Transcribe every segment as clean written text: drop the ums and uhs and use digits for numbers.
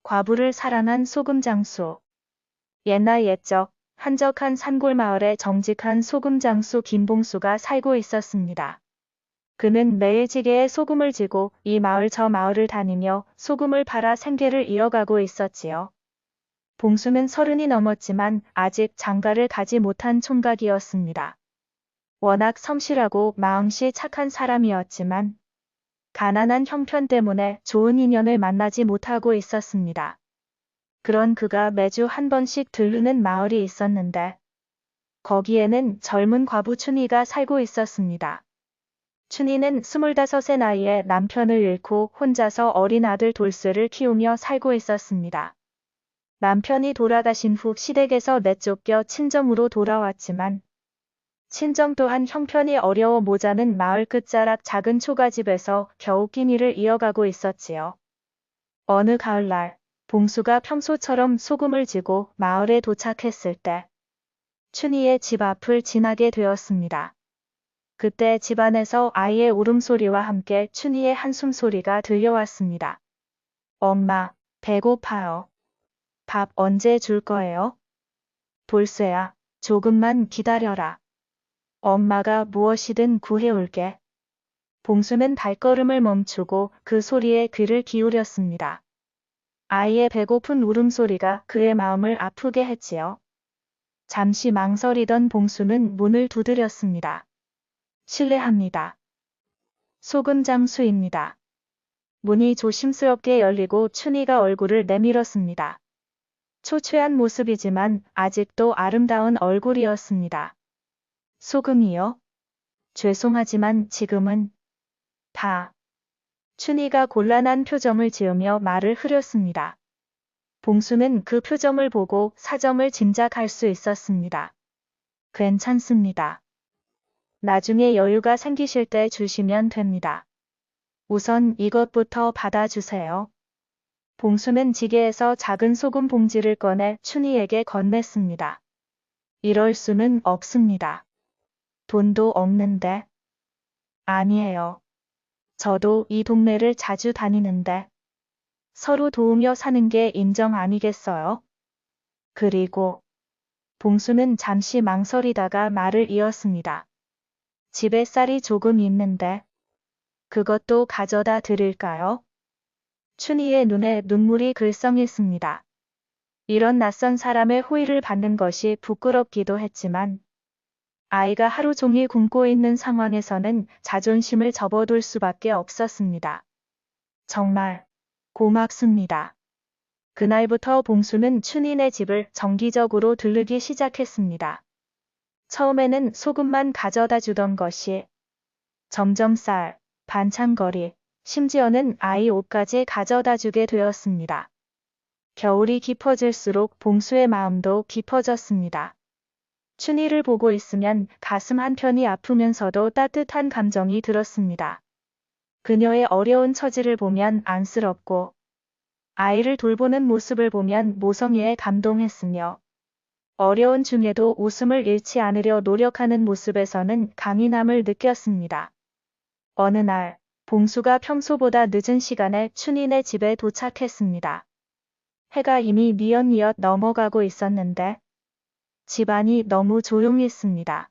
과부를 사랑한 소금장수. 옛날 옛적 한적한 산골 마을에 정직한 소금장수 김봉수가 살고 있었습니다. 그는 매일 지게에 소금을 지고 이 마을 저 마을을 다니며 소금을 팔아 생계를 이어가고 있었지요. 봉수는 30이 넘었지만 아직 장가를 가지 못한 총각이었습니다. 워낙 성실하고 마음씨 착한 사람이었지만 가난한 형편 때문에 좋은 인연을 만나지 못하고 있었습니다. 그런 그가 매주 한 번씩 들르는 마을이 있었는데 거기에는 젊은 과부 춘희가 살고 있었습니다. 춘희는 25의 나이에 남편을 잃고 혼자서 어린 아들 돌쇠를 키우며 살고 있었습니다. 남편이 돌아가신 후 시댁에서 내쫓겨 친정으로 돌아왔지만 친정 또한 형편이 어려워 모자는 마을 끝자락 작은 초가집에서 겨우 끼니를 이어가고 있었지요. 어느 가을날 봉수가 평소처럼 소금을 지고 마을에 도착했을 때 춘희의 집 앞을 지나게 되었습니다. 그때 집안에서 아이의 울음소리와 함께 춘희의 한숨소리가 들려왔습니다. 엄마, 배고파요. 밥 언제 줄 거예요? 돌쇠야, 조금만 기다려라. 엄마가 무엇이든 구해올게. 봉수는 발걸음을 멈추고 그 소리에 귀를 기울였습니다. 아이의 배고픈 울음소리가 그의 마음을 아프게 했지요. 잠시 망설이던 봉수는 문을 두드렸습니다. 실례합니다. 소금장수입니다. 문이 조심스럽게 열리고 춘희가 얼굴을 내밀었습니다. 초췌한 모습이지만 아직도 아름다운 얼굴이었습니다. 소금이요? 죄송하지만 지금은 다. 춘희가 곤란한 표정을 지으며 말을 흐렸습니다. 봉수는 그 표정을 보고 사정을 짐작할 수 있었습니다. 괜찮습니다. 나중에 여유가 생기실 때 주시면 됩니다. 우선 이것부터 받아주세요. 봉수는 지게에서 작은 소금 봉지를 꺼내 춘희에게 건넸습니다. 이럴 수는 없습니다. 돈도 없는데. 아니에요. 저도 이 동네를 자주 다니는데 서로 도우며 사는 게 인정 아니겠어요? 그리고 봉수는 잠시 망설이다가 말을 이었습니다. 집에 쌀이 조금 있는데 그것도 가져다 드릴까요? 춘희의 눈에 눈물이 글썽했습니다. 이런 낯선 사람의 호의를 받는 것이 부끄럽기도 했지만 아이가 하루 종일 굶고 있는 상황에서는 자존심을 접어둘 수밖에 없었습니다. 정말 고맙습니다. 그날부터 봉수는 춘희네 집을 정기적으로 들르기 시작했습니다. 처음에는 소금만 가져다 주던 것이 점점 쌀, 반찬거리, 심지어는 아이 옷까지 가져다 주게 되었습니다. 겨울이 깊어질수록 봉수의 마음도 깊어졌습니다. 춘희를 보고 있으면 가슴 한편이 아프면서도 따뜻한 감정이 들었습니다. 그녀의 어려운 처지를 보면 안쓰럽고 아이를 돌보는 모습을 보면 모성애에 감동했으며 어려운 중에도 웃음을 잃지 않으려 노력하는 모습에서는 강인함을 느꼈습니다. 어느 날 봉수가 평소보다 늦은 시간에 춘희네 집에 도착했습니다. 해가 이미 뉘엿뉘엿 넘어가고 있었는데 집안이 너무 조용했습니다.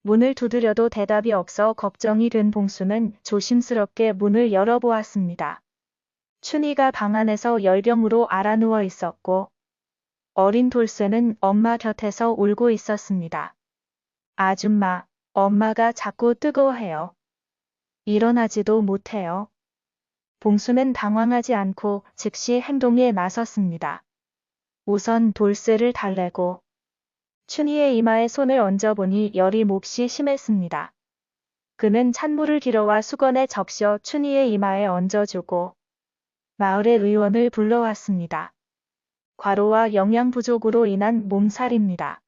문을 두드려도 대답이 없어 걱정이 된 봉수는 조심스럽게 문을 열어보았습니다. 춘희가 방 안에서 열병으로 알아누워 있었고 어린 돌쇠는 엄마 곁에서 울고 있었습니다. 아줌마, 엄마가 자꾸 뜨거워해요. 일어나지도 못해요. 봉수는 당황하지 않고 즉시 행동에 나섰습니다. 우선 돌쇠를 달래고 춘희의 이마에 손을 얹어보니 열이 몹시 심했습니다. 그는 찬물을 길어와 수건에 적셔 춘희의 이마에 얹어주고 마을의 의원을 불러왔습니다. 과로와 영양 부족으로 인한 몸살입니다.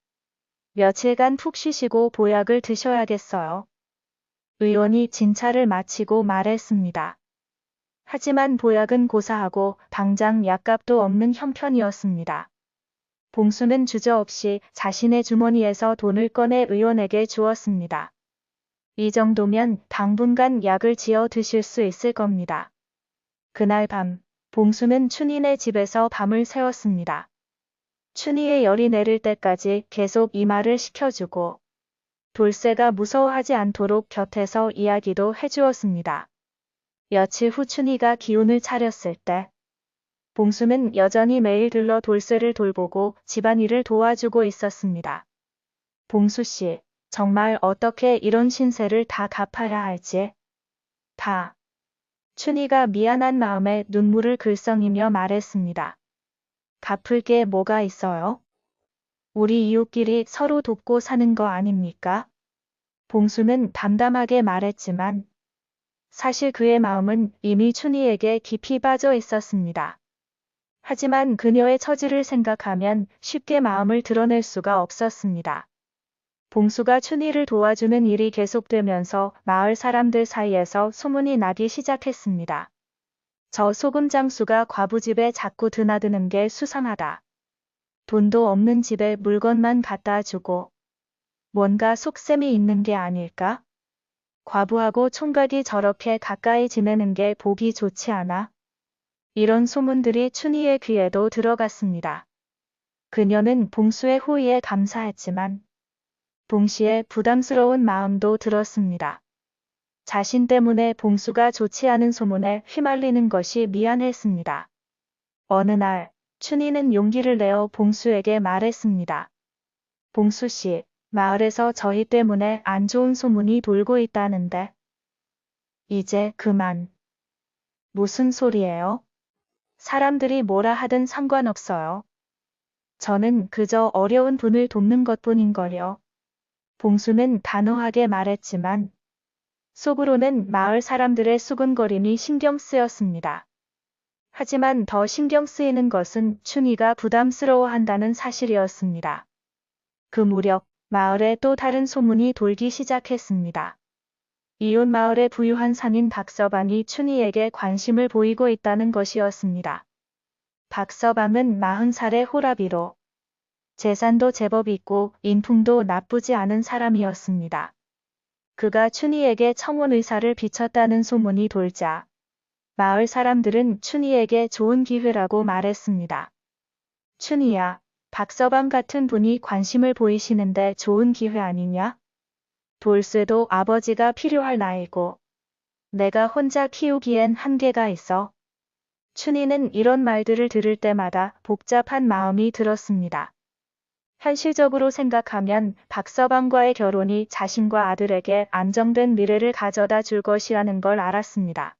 며칠간 푹 쉬시고 보약을 드셔야겠어요. 의원이 진찰을 마치고 말했습니다. 하지만 보약은 고사하고 당장 약값도 없는 형편이었습니다. 봉수는 주저없이 자신의 주머니에서 돈을 꺼내 의원에게 주었습니다. 이 정도면 당분간 약을 지어 드실 수 있을 겁니다. 그날 밤 봉수는 춘희네 집에서 밤을 새웠습니다. 춘희의 열이 내릴 때까지 계속 이 말을 시켜주고 돌쇠가 무서워하지 않도록 곁에서 이야기도 해주었습니다. 며칠 후 춘희가 기운을 차렸을 때 봉수는 여전히 매일 들러 돌쇠를 돌보고 집안일을 도와주고 있었습니다. 봉수씨, 정말 어떻게 이런 신세를 다 갚아야 할지. 다. 춘희가 미안한 마음에 눈물을 글썽이며 말했습니다. 갚을 게 뭐가 있어요? 우리 이웃끼리 서로 돕고 사는 거 아닙니까? 봉수는 담담하게 말했지만 사실 그의 마음은 이미 춘희에게 깊이 빠져 있었습니다. 하지만 그녀의 처지를 생각하면 쉽게 마음을 드러낼 수가 없었습니다. 봉수가 춘희를 도와주는 일이 계속되면서 마을 사람들 사이에서 소문이 나기 시작했습니다. 저 소금 장수가 과부집에 자꾸 드나드는 게 수상하다. 돈도 없는 집에 물건만 갖다 주고 뭔가 속셈이 있는 게 아닐까? 과부하고 총각이 저렇게 가까이 지내는 게 보기 좋지 않아? 이런 소문들이 춘희의 귀에도 들어갔습니다. 그녀는 봉수의 호의에 감사했지만 동시에 부담스러운 마음도 들었습니다. 자신 때문에 봉수가 좋지 않은 소문에 휘말리는 것이 미안했습니다. 어느 날 춘희는 용기를 내어 봉수에게 말했습니다. 봉수씨, 마을에서 저희 때문에 안 좋은 소문이 돌고 있다는데. 이제 그만. 무슨 소리예요? 사람들이 뭐라 하든 상관없어요. 저는 그저 어려운 분을 돕는 것뿐인걸요. 봉수는 단호하게 말했지만 속으로는 마을 사람들의 수군거림이 신경 쓰였습니다. 하지만 더 신경 쓰이는 것은 춘희가 부담스러워한다는 사실이었습니다. 그 무렵 마을에 또 다른 소문이 돌기 시작했습니다. 이웃 마을의 부유한 상인 박서방이 춘희에게 관심을 보이고 있다는 것이었습니다. 박서방은 40살의 호라비로 재산도 제법 있고 인품도 나쁘지 않은 사람이었습니다. 그가 춘희에게 청혼 의사를 비쳤다는 소문이 돌자 마을 사람들은 춘희에게 좋은 기회라고 말했습니다. 춘희야, 박서방 같은 분이 관심을 보이시는데 좋은 기회 아니냐? 돌쇠도 아버지가 필요할 나이고 내가 혼자 키우기엔 한계가 있어. 춘희는 이런 말들을 들을 때마다 복잡한 마음이 들었습니다. 현실적으로 생각하면 박서방과의 결혼이 자신과 아들에게 안정된 미래를 가져다 줄 것이라는 걸 알았습니다.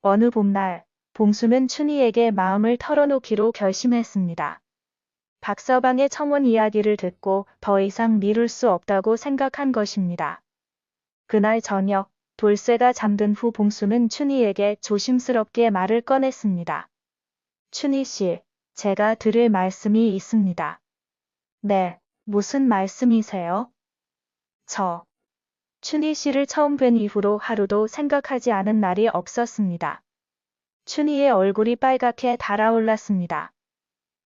어느 봄날, 봉수는 춘희에게 마음을 털어놓기로 결심했습니다. 박서방의 청혼 이야기를 듣고 더 이상 미룰 수 없다고 생각한 것입니다. 그날 저녁, 돌쇠가 잠든 후 봉수는 춘희에게 조심스럽게 말을 꺼냈습니다. 춘희 씨, 제가 드릴 말씀이 있습니다. 네, 무슨 말씀이세요? 춘희 씨를 처음 뵌 이후로 하루도 생각하지 않은 날이 없었습니다. 춘희의 얼굴이 빨갛게 달아올랐습니다.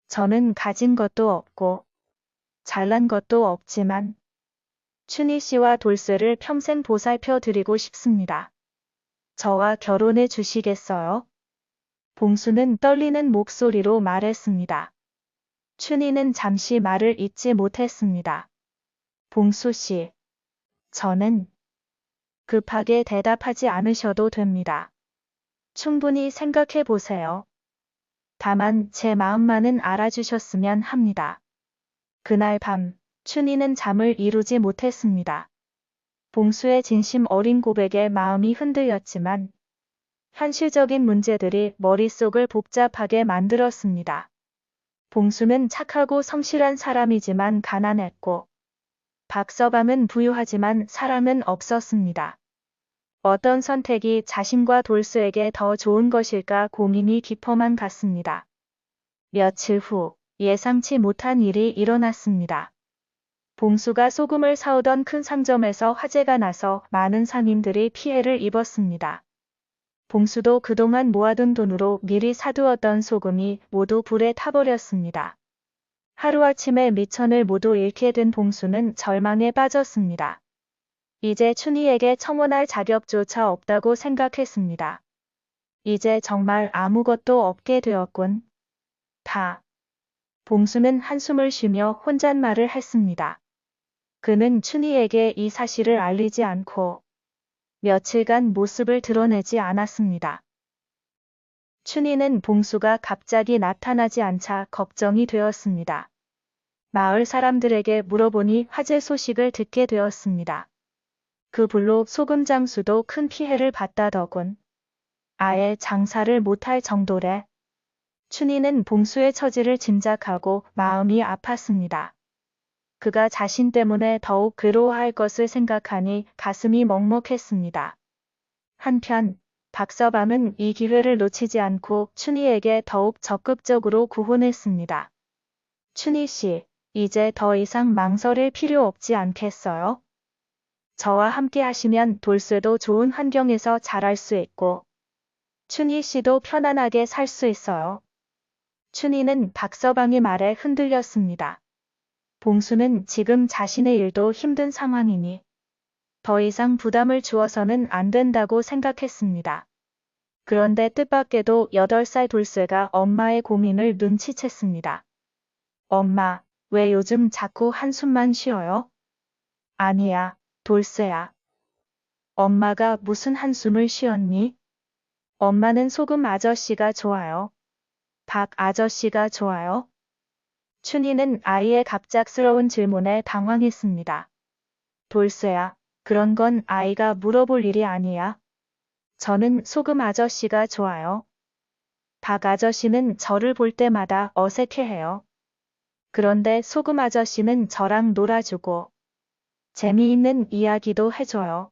저는 가진 것도 없고 잘난 것도 없지만 춘희 씨와 돌쇠를 평생 보살펴 드리고 싶습니다. 저와 결혼해 주시겠어요? 봉수는 떨리는 목소리로 말했습니다. 춘희는 잠시 말을 잇지 못했습니다. 봉수 씨, 저는 급하게 대답하지 않으셔도 됩니다. 충분히 생각해 보세요. 다만 제 마음만은 알아주셨으면 합니다. 그날 밤, 춘희는 잠을 이루지 못했습니다. 봉수의 진심 어린 고백에 마음이 흔들렸지만 현실적인 문제들이 머릿속을 복잡하게 만들었습니다. 봉수는 착하고 성실한 사람이지만 가난했고 박서방은 부유하지만 사랑은 없었습니다. 어떤 선택이 자신과 돌쇠에게 더 좋은 것일까 고민이 깊어만 갔습니다. 며칠 후 예상치 못한 일이 일어났습니다. 봉수가 소금을 사오던 큰 상점에서 화재가 나서 많은 상인들이 피해를 입었습니다. 봉수도 그동안 모아둔 돈으로 미리 사두었던 소금이 모두 불에 타버렸습니다. 하루아침에 미천을 모두 잃게 된 봉수는 절망에 빠졌습니다. 이제 춘희에게 청혼할 자격조차 없다고 생각했습니다. 이제 정말 아무것도 없게 되었군. 다. 봉수는 한숨을 쉬며 혼잣말을 했습니다. 그는 춘희에게 이 사실을 알리지 않고 며칠간 모습을 드러내지 않았습니다. 춘희는 봉수가 갑자기 나타나지 않자 걱정이 되었습니다. 마을 사람들에게 물어보니 화재 소식을 듣게 되었습니다. 그 불로 소금 장수도 큰 피해를 봤다더군. 아예 장사를 못할 정도래. 춘희는 봉수의 처지를 짐작하고 마음이 아팠습니다. 그가 자신 때문에 더욱 괴로워할 것을 생각하니 가슴이 먹먹했습니다. 한편 박서방은 이 기회를 놓치지 않고 춘희에게 더욱 적극적으로 구혼했습니다. 춘희 씨, 이제 더 이상 망설일 필요 없지 않겠어요? 저와 함께 하시면 돌쇠도 좋은 환경에서 자랄 수 있고 춘희 씨도 편안하게 살 수 있어요. 춘희는 박서방의 말에 흔들렸습니다. 봉수는 지금 자신의 일도 힘든 상황이니 더 이상 부담을 주어서는 안 된다고 생각했습니다. 그런데 뜻밖에도 8살 돌쇠가 엄마의 고민을 눈치챘습니다. 엄마, 왜 요즘 자꾸 한숨만 쉬어요? 아니야, 돌쇠야. 엄마가 무슨 한숨을 쉬었니? 엄마는 소금 아저씨가 좋아요. 박 아저씨가 좋아요? 춘희는 아이의 갑작스러운 질문에 당황했습니다. 돌쇠야, 그런 건 아이가 물어볼 일이 아니야. 저는 소금 아저씨가 좋아요. 박 아저씨는 저를 볼 때마다 어색해해요. 그런데 소금 아저씨는 저랑 놀아주고 재미있는 이야기도 해줘요.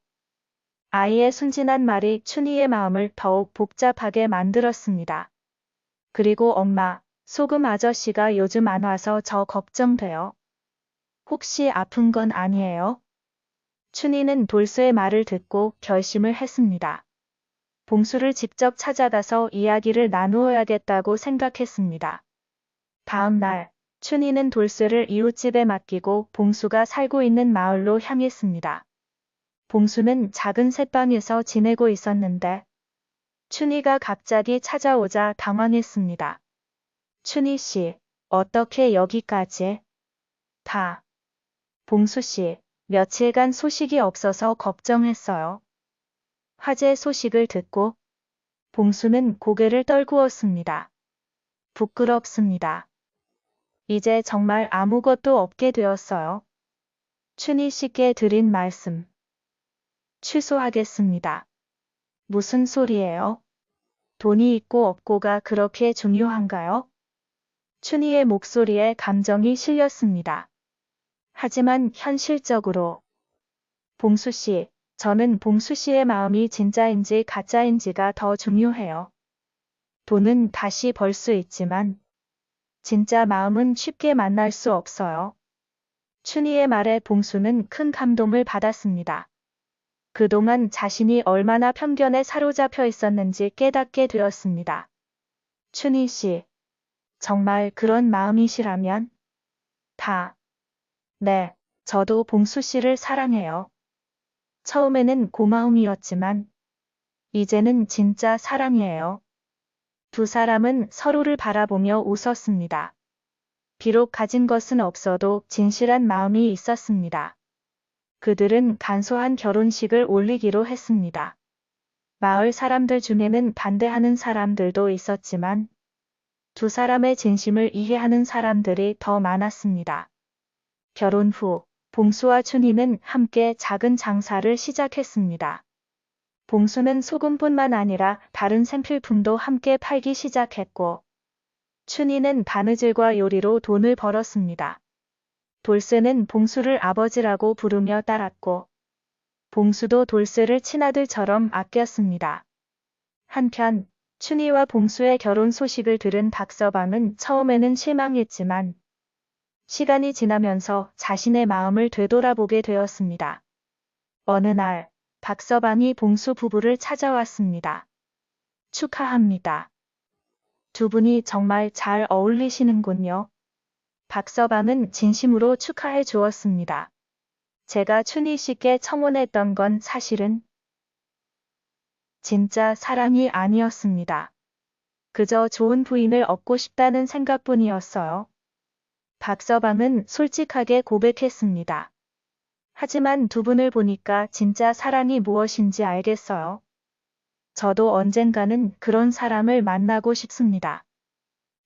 아이의 순진한 말이 춘희의 마음을 더욱 복잡하게 만들었습니다. 그리고 엄마, 소금 아저씨가 요즘 안 와서 저 걱정돼요. 혹시 아픈 건 아니에요? 춘희는 돌쇠의 말을 듣고 결심을 했습니다. 봉수를 직접 찾아가서 이야기를 나누어야겠다고 생각했습니다. 다음 날, 춘희는 돌쇠를 이웃집에 맡기고 봉수가 살고 있는 마을로 향했습니다. 봉수는 작은 셋방에서 지내고 있었는데 춘희가 갑자기 찾아오자 당황했습니다. 춘희 씨, 어떻게 여기까지? 다. 봉수 씨, 며칠간 소식이 없어서 걱정했어요. 화재 소식을 듣고 봉수는 고개를 떨구었습니다. 부끄럽습니다. 이제 정말 아무것도 없게 되었어요. 춘희 씨께 드린 말씀 취소하겠습니다. 무슨 소리예요? 돈이 있고 없고가 그렇게 중요한가요? 춘희의 목소리에 감정이 실렸습니다. 하지만 현실적으로 봉수 씨, 저는 봉수 씨의 마음이 진짜인지 가짜인지가 더 중요해요. 돈은 다시 벌 수 있지만 진짜 마음은 쉽게 만날 수 없어요. 춘희의 말에 봉수는 큰 감동을 받았습니다. 그동안 자신이 얼마나 편견에 사로잡혀 있었는지 깨닫게 되었습니다. 춘희 씨, 정말 그런 마음이시라면? 다. 네, 저도 봉수 씨를 사랑해요. 처음에는 고마움이었지만 이제는 진짜 사랑이에요. 두 사람은 서로를 바라보며 웃었습니다. 비록 가진 것은 없어도 진실한 마음이 있었습니다. 그들은 간소한 결혼식을 올리기로 했습니다. 마을 사람들 중에는 반대하는 사람들도 있었지만 두 사람의 진심을 이해하는 사람들이 더 많았습니다. 결혼 후 봉수와 춘희는 함께 작은 장사를 시작했습니다. 봉수는 소금뿐만 아니라 다른 생필품도 함께 팔기 시작했고 춘희는 바느질과 요리로 돈을 벌었습니다. 돌쇠는 봉수를 아버지라고 부르며 따랐고 봉수도 돌쇠를 친아들처럼 아꼈습니다. 한편 춘희와 봉수의 결혼 소식을 들은 박서방은 처음에는 실망했지만 시간이 지나면서 자신의 마음을 되돌아보게 되었습니다. 어느 날 박서방이 봉수 부부를 찾아왔습니다. 축하합니다. 두 분이 정말 잘 어울리시는군요. 박서방은 진심으로 축하해 주었습니다. 제가 춘희 씨께 청혼했던 건 사실은 진짜 사랑이 아니었습니다. 그저 좋은 부인을 얻고 싶다는 생각뿐이었어요. 박서방은 솔직하게 고백했습니다. 하지만 두 분을 보니까 진짜 사랑이 무엇인지 알겠어요. 저도 언젠가는 그런 사람을 만나고 싶습니다.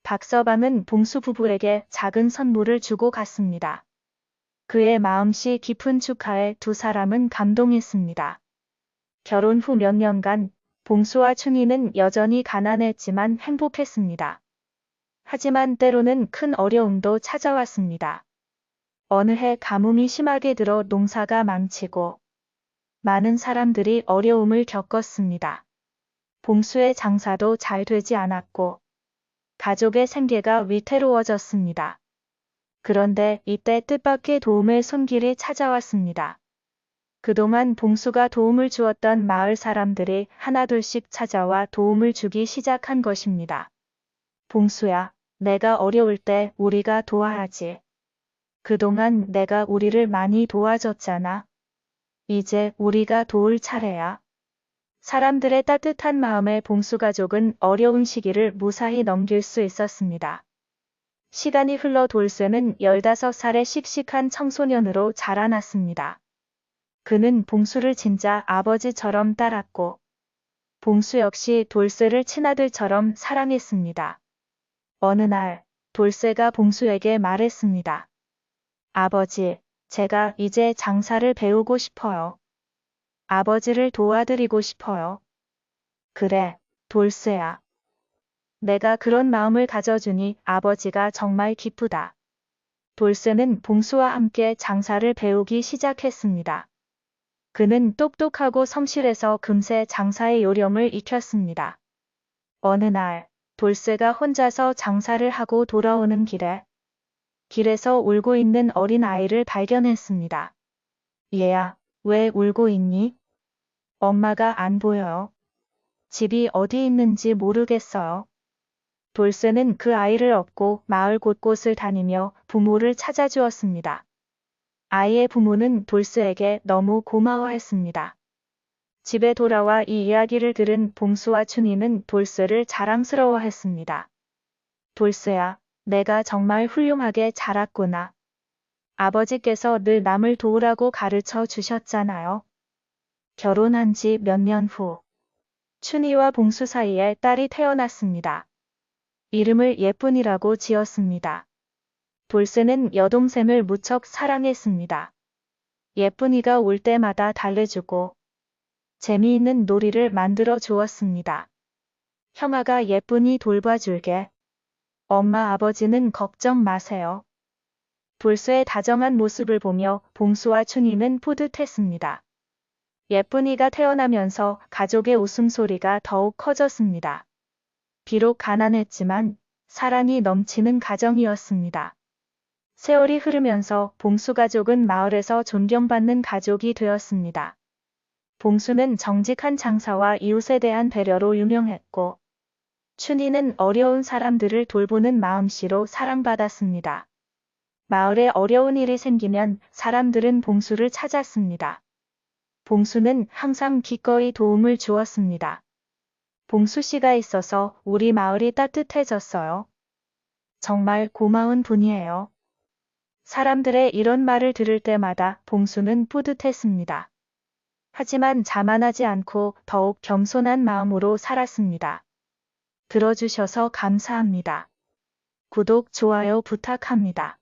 박서방은 봉수 부부에게 작은 선물을 주고 갔습니다. 그의 마음씨 깊은 축하에 두 사람은 감동했습니다. 결혼 후 몇 년간 봉수와 춘희는 여전히 가난했지만 행복했습니다. 하지만 때로는 큰 어려움도 찾아왔습니다. 어느 해 가뭄이 심하게 들어 농사가 망치고 많은 사람들이 어려움을 겪었습니다. 봉수의 장사도 잘 되지 않았고 가족의 생계가 위태로워졌습니다. 그런데 이때 뜻밖의 도움의 손길이 찾아왔습니다. 그동안 봉수가 도움을 주었던 마을 사람들이 하나둘씩 찾아와 도움을 주기 시작한 것입니다. 봉수야, 내가 어려울 때 우리가 도와야지. 그동안 내가 우리를 많이 도와줬잖아. 이제 우리가 도울 차례야. 사람들의 따뜻한 마음에 봉수 가족은 어려운 시기를 무사히 넘길 수 있었습니다. 시간이 흘러 돌쇠는 15살의 씩씩한 청소년으로 자라났습니다. 그는 봉수를 진짜 아버지처럼 따랐고 봉수 역시 돌쇠를 친아들처럼 사랑했습니다. 어느 날 돌쇠가 봉수에게 말했습니다. 아버지, 제가 이제 장사를 배우고 싶어요. 아버지를 도와드리고 싶어요. 그래, 돌쇠야. 내가 그런 마음을 가져주니 아버지가 정말 기쁘다. 돌쇠는 봉수와 함께 장사를 배우기 시작했습니다. 그는 똑똑하고 성실해서 금세 장사의 요령을 익혔습니다. 어느 날 돌쇠가 혼자서 장사를 하고 돌아오는 길에서 울고 있는 어린 아이를 발견했습니다. 얘야, 왜 울고 있니? 엄마가 안 보여요. 집이 어디 있는지 모르겠어요. 돌쇠는 그 아이를 업고 마을 곳곳을 다니며 부모를 찾아주었습니다. 아이의 부모는 돌쇠에게 너무 고마워했습니다. 집에 돌아와 이 이야기를 들은 봉수와 춘희는 돌쇠를 자랑스러워했습니다. 돌쇠야, 내가 정말 훌륭하게 자랐구나. 아버지께서 늘 남을 도우라고 가르쳐 주셨잖아요. 결혼한 지 몇 년 후, 춘희와 봉수 사이에 딸이 태어났습니다. 이름을 예쁜이라고 지었습니다. 돌쇠는 여동생을 무척 사랑했습니다. 예쁜이가 올 때마다 달래주고 재미있는 놀이를 만들어 주었습니다. 형아가 예쁜이 돌봐줄게. 엄마 아버지는 걱정 마세요. 돌쇠의 다정한 모습을 보며 봉수와 춘희는 뿌듯했습니다. 예쁜이가 태어나면서 가족의 웃음소리가 더욱 커졌습니다. 비록 가난했지만 사랑이 넘치는 가정이었습니다. 세월이 흐르면서 봉수 가족은 마을에서 존경받는 가족이 되었습니다. 봉수는 정직한 장사와 이웃에 대한 배려로 유명했고 춘희는 어려운 사람들을 돌보는 마음씨로 사랑받았습니다. 마을에 어려운 일이 생기면 사람들은 봉수를 찾았습니다. 봉수는 항상 기꺼이 도움을 주었습니다. 봉수 씨가 있어서 우리 마을이 따뜻해졌어요. 정말 고마운 분이에요. 사람들의 이런 말을 들을 때마다 봉수는 뿌듯했습니다. 하지만 자만하지 않고 더욱 겸손한 마음으로 살았습니다. 들어주셔서 감사합니다. 구독, 좋아요 부탁합니다.